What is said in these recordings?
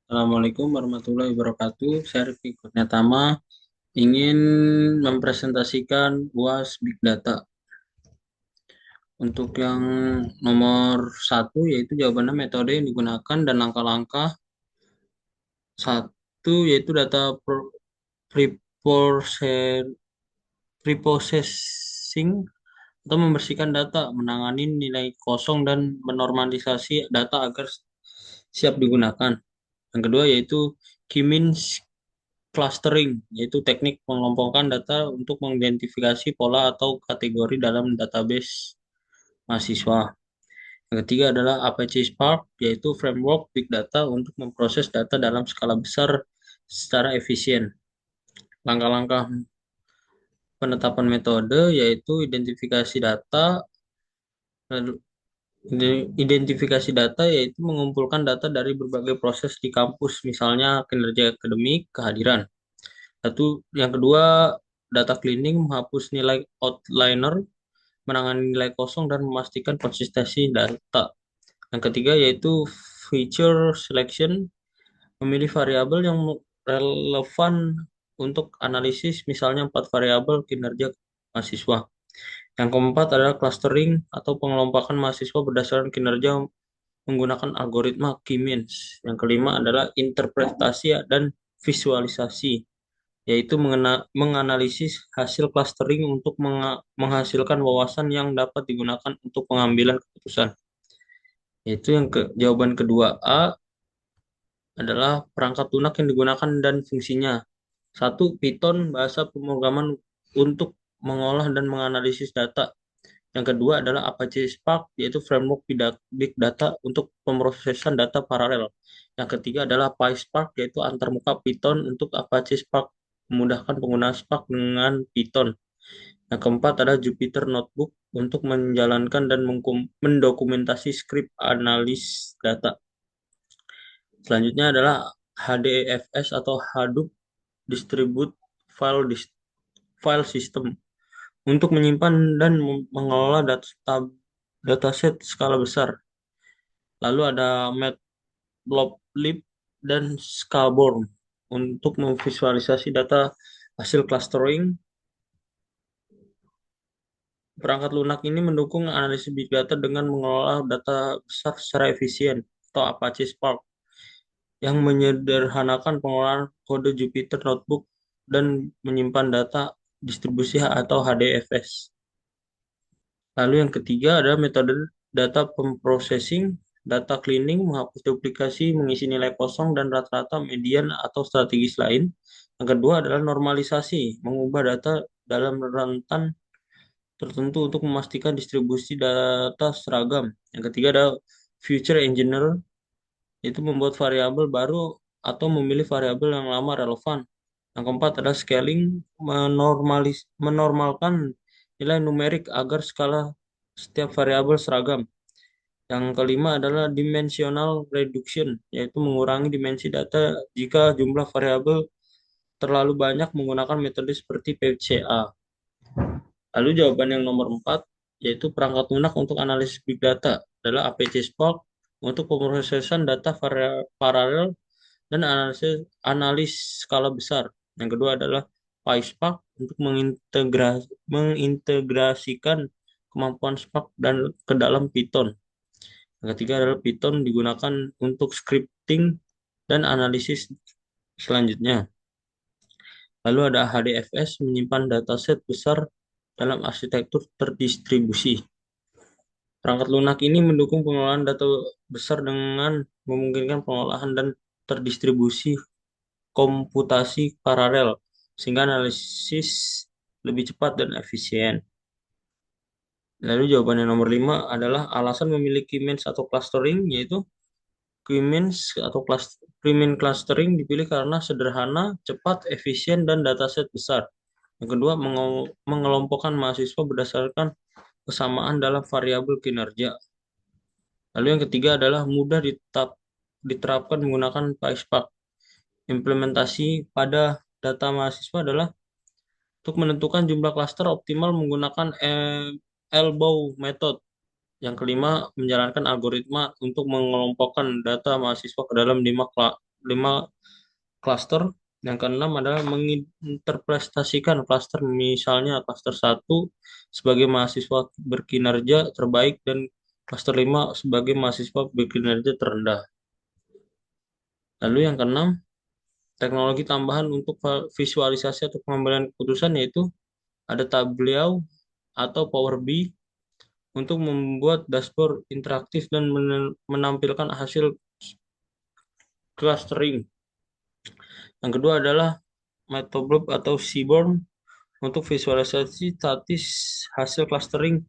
Assalamualaikum warahmatullahi wabarakatuh. Saya Rifki Kurniatama ingin mempresentasikan UAS Big Data. Untuk yang nomor satu yaitu jawabannya metode yang digunakan dan langkah-langkah. Satu yaitu data preprocessing preprocessing atau membersihkan data, menangani nilai kosong dan menormalisasi data agar siap digunakan. Yang kedua yaitu K-means clustering, yaitu teknik mengelompokkan data untuk mengidentifikasi pola atau kategori dalam database mahasiswa. Yang ketiga adalah Apache Spark, yaitu framework big data untuk memproses data dalam skala besar secara efisien. Langkah-langkah penetapan metode yaitu identifikasi data. Identifikasi data yaitu mengumpulkan data dari berbagai proses di kampus, misalnya kinerja akademik, kehadiran. Yang kedua, data cleaning, menghapus nilai outliner, menangani nilai kosong, dan memastikan konsistensi data. Yang ketiga yaitu feature selection, memilih variabel yang relevan untuk analisis, misalnya 4 variabel kinerja mahasiswa. Yang keempat adalah clustering atau pengelompokan mahasiswa berdasarkan kinerja menggunakan algoritma K-means. Yang kelima adalah interpretasi dan visualisasi, yaitu menganalisis hasil clustering untuk menghasilkan wawasan yang dapat digunakan untuk pengambilan keputusan. Yaitu jawaban kedua A adalah perangkat lunak yang digunakan dan fungsinya. Satu, Python, bahasa pemrograman untuk mengolah dan menganalisis data. Yang kedua adalah Apache Spark, yaitu framework big data untuk pemrosesan data paralel. Yang ketiga adalah PySpark, yaitu antarmuka Python untuk Apache Spark, memudahkan penggunaan Spark dengan Python. Yang keempat adalah Jupyter Notebook untuk menjalankan dan mendokumentasi skrip analis data. Selanjutnya adalah HDFS atau Hadoop Distribute File System untuk menyimpan dan mengelola dataset skala besar. Lalu ada Matplotlib dan Scalborn untuk memvisualisasi data hasil clustering. Perangkat lunak ini mendukung analisis big data dengan mengelola data besar secara efisien atau Apache Spark yang menyederhanakan pengolahan kode Jupyter Notebook dan menyimpan data distribusi atau HDFS. Lalu yang ketiga adalah metode data processing, data cleaning, menghapus duplikasi, mengisi nilai kosong dan rata-rata, median atau strategis lain. Yang kedua adalah normalisasi, mengubah data dalam rentan tertentu untuk memastikan distribusi data seragam. Yang ketiga adalah future engineer, yaitu membuat variabel baru atau memilih variabel yang lama relevan. Yang keempat adalah scaling, menormalkan nilai numerik agar skala setiap variabel seragam. Yang kelima adalah dimensional reduction, yaitu mengurangi dimensi data jika jumlah variabel terlalu banyak menggunakan metode seperti PCA. Lalu jawaban yang nomor 4, yaitu perangkat lunak untuk analisis big data, adalah Apache Spark untuk pemrosesan data paralel dan analis skala besar. Yang kedua adalah PySpark untuk mengintegrasikan kemampuan Spark dan ke dalam Python. Yang ketiga adalah Python digunakan untuk scripting dan analisis selanjutnya. Lalu ada HDFS menyimpan dataset besar dalam arsitektur terdistribusi. Perangkat lunak ini mendukung pengelolaan data besar dengan memungkinkan pengolahan dan terdistribusi komputasi paralel, sehingga analisis lebih cepat dan efisien. Lalu jawaban yang nomor 5 adalah alasan memiliki means atau clustering, yaitu K-means atau K-means clustering dipilih karena sederhana, cepat, efisien, dan dataset besar. Yang kedua, mengelompokkan mahasiswa berdasarkan kesamaan dalam variabel kinerja. Lalu yang ketiga adalah mudah diterapkan menggunakan PySpark. Implementasi pada data mahasiswa adalah untuk menentukan jumlah klaster optimal menggunakan elbow method. Yang kelima, menjalankan algoritma untuk mengelompokkan data mahasiswa ke dalam 5 klaster. Yang keenam adalah menginterpretasikan klaster, misalnya klaster satu sebagai mahasiswa berkinerja terbaik dan klaster 5 sebagai mahasiswa berkinerja terendah. Lalu yang keenam, teknologi tambahan untuk visualisasi atau pengambilan keputusan yaitu ada Tableau atau Power BI untuk membuat dashboard interaktif dan menampilkan hasil clustering. Yang kedua adalah Matplotlib atau Seaborn untuk visualisasi statis hasil clustering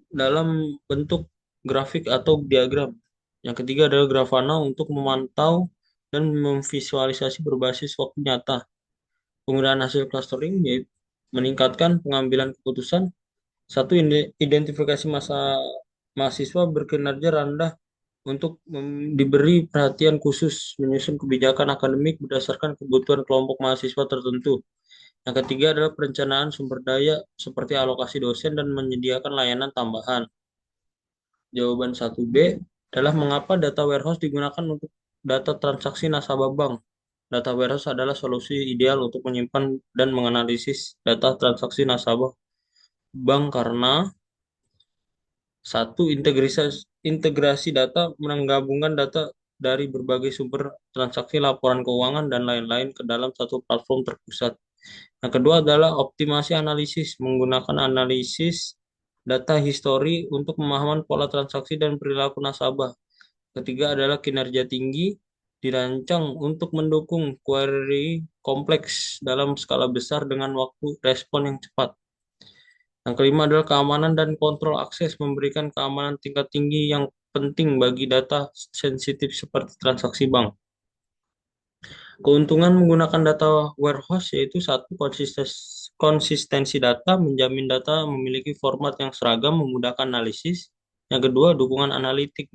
dalam bentuk grafik atau diagram. Yang ketiga adalah Grafana untuk memantau dan memvisualisasi berbasis waktu nyata. Penggunaan hasil clustering yaitu meningkatkan pengambilan keputusan. Satu, identifikasi mahasiswa berkinerja rendah untuk diberi perhatian khusus menyusun kebijakan akademik berdasarkan kebutuhan kelompok mahasiswa tertentu. Yang ketiga adalah perencanaan sumber daya seperti alokasi dosen dan menyediakan layanan tambahan. Jawaban 1B adalah mengapa data warehouse digunakan untuk data transaksi nasabah bank. Data warehouse adalah solusi ideal untuk menyimpan dan menganalisis data transaksi nasabah bank karena satu, integrasi data menggabungkan data dari berbagai sumber transaksi, laporan keuangan, dan lain-lain ke dalam satu platform terpusat. Yang kedua adalah optimasi analisis, menggunakan analisis data histori untuk pemahaman pola transaksi dan perilaku nasabah. Ketiga adalah kinerja tinggi, dirancang untuk mendukung query kompleks dalam skala besar dengan waktu respon yang cepat. Yang kelima adalah keamanan dan kontrol akses, memberikan keamanan tingkat tinggi yang penting bagi data sensitif seperti transaksi bank. Keuntungan menggunakan data warehouse yaitu satu, konsistensi data, menjamin data memiliki format yang seragam, memudahkan analisis. Yang kedua, dukungan analitik,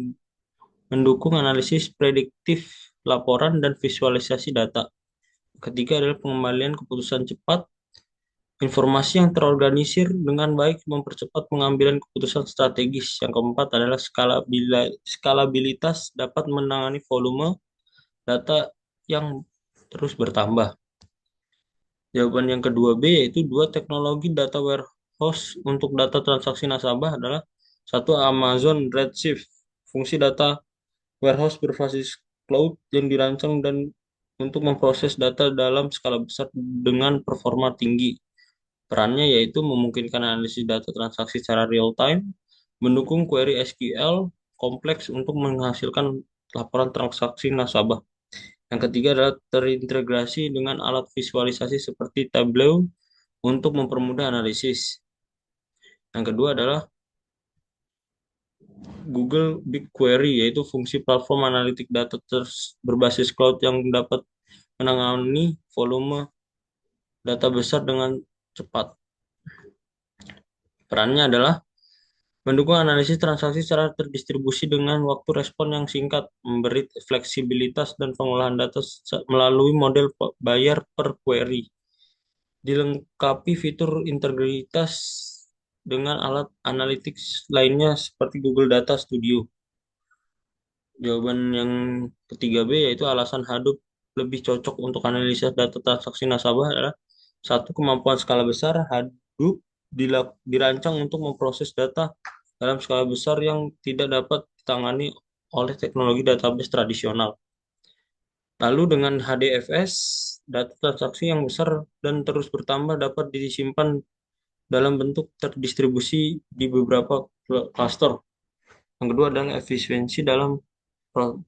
mendukung analisis prediktif, laporan, dan visualisasi data. Ketiga adalah pengembalian keputusan cepat, informasi yang terorganisir dengan baik mempercepat pengambilan keputusan strategis. Yang keempat adalah skalabilitas, dapat menangani volume data yang terus bertambah. Jawaban yang kedua B yaitu dua, teknologi data warehouse untuk data transaksi nasabah adalah satu, Amazon Redshift, fungsi data warehouse berbasis cloud yang dirancang dan untuk memproses data dalam skala besar dengan performa tinggi. Perannya yaitu memungkinkan analisis data transaksi secara real time, mendukung query SQL kompleks untuk menghasilkan laporan transaksi nasabah. Yang ketiga adalah terintegrasi dengan alat visualisasi seperti Tableau untuk mempermudah analisis. Yang kedua adalah Google BigQuery, yaitu fungsi platform analitik data berbasis cloud yang dapat menangani volume data besar dengan cepat. Perannya adalah mendukung analisis transaksi secara terdistribusi dengan waktu respon yang singkat, memberi fleksibilitas dan pengolahan data melalui model bayar per query. Dilengkapi fitur integritas dengan alat analitik lainnya seperti Google Data Studio. Jawaban yang ketiga B yaitu alasan Hadoop lebih cocok untuk analisa data transaksi nasabah adalah satu, kemampuan skala besar. Hadoop dirancang untuk memproses data dalam skala besar yang tidak dapat ditangani oleh teknologi database tradisional. Lalu dengan HDFS, data transaksi yang besar dan terus bertambah dapat disimpan dalam bentuk terdistribusi di beberapa cluster. Yang kedua adalah efisiensi dalam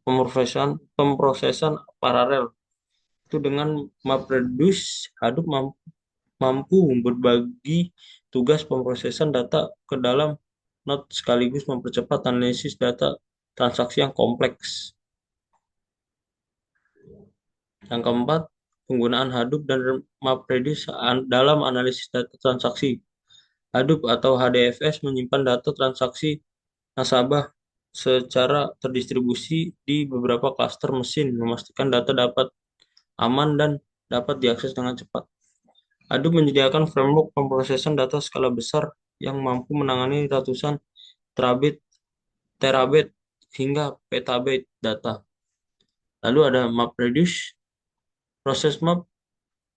pemrosesan paralel. Itu dengan MapReduce, Hadoop mampu berbagi tugas pemrosesan data ke dalam node sekaligus mempercepat analisis data transaksi yang kompleks. Yang keempat, penggunaan Hadoop dan MapReduce dalam analisis data transaksi. Hadoop atau HDFS menyimpan data transaksi nasabah secara terdistribusi di beberapa klaster mesin, memastikan data dapat aman dan dapat diakses dengan cepat. Hadoop menyediakan framework pemrosesan data skala besar yang mampu menangani ratusan terabit, terabit, hingga petabyte data. Lalu ada MapReduce. Proses map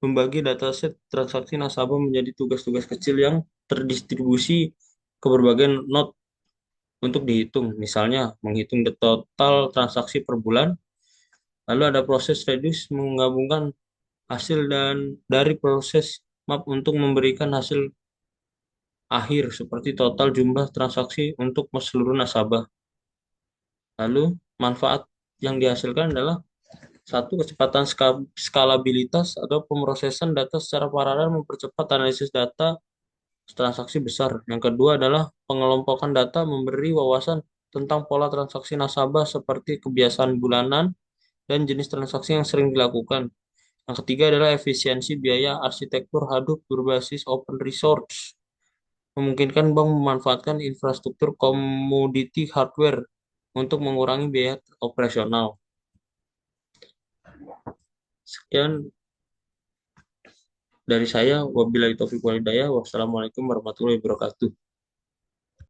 membagi dataset transaksi nasabah menjadi tugas-tugas kecil yang terdistribusi ke berbagai node untuk dihitung. Misalnya, menghitung the total transaksi per bulan. Lalu ada proses reduce menggabungkan hasil dan dari proses map untuk memberikan hasil akhir seperti total jumlah transaksi untuk seluruh nasabah. Lalu manfaat yang dihasilkan adalah satu, kecepatan skalabilitas atau pemrosesan data secara paralel mempercepat analisis data transaksi besar. Yang kedua adalah pengelompokan data memberi wawasan tentang pola transaksi nasabah seperti kebiasaan bulanan dan jenis transaksi yang sering dilakukan. Yang ketiga adalah efisiensi biaya arsitektur Hadoop berbasis open resource. Memungkinkan bank memanfaatkan infrastruktur komoditi hardware untuk mengurangi biaya operasional. Sekian dari saya. Wabillahi taufiq walhidayah. Wassalamualaikum warahmatullahi wabarakatuh.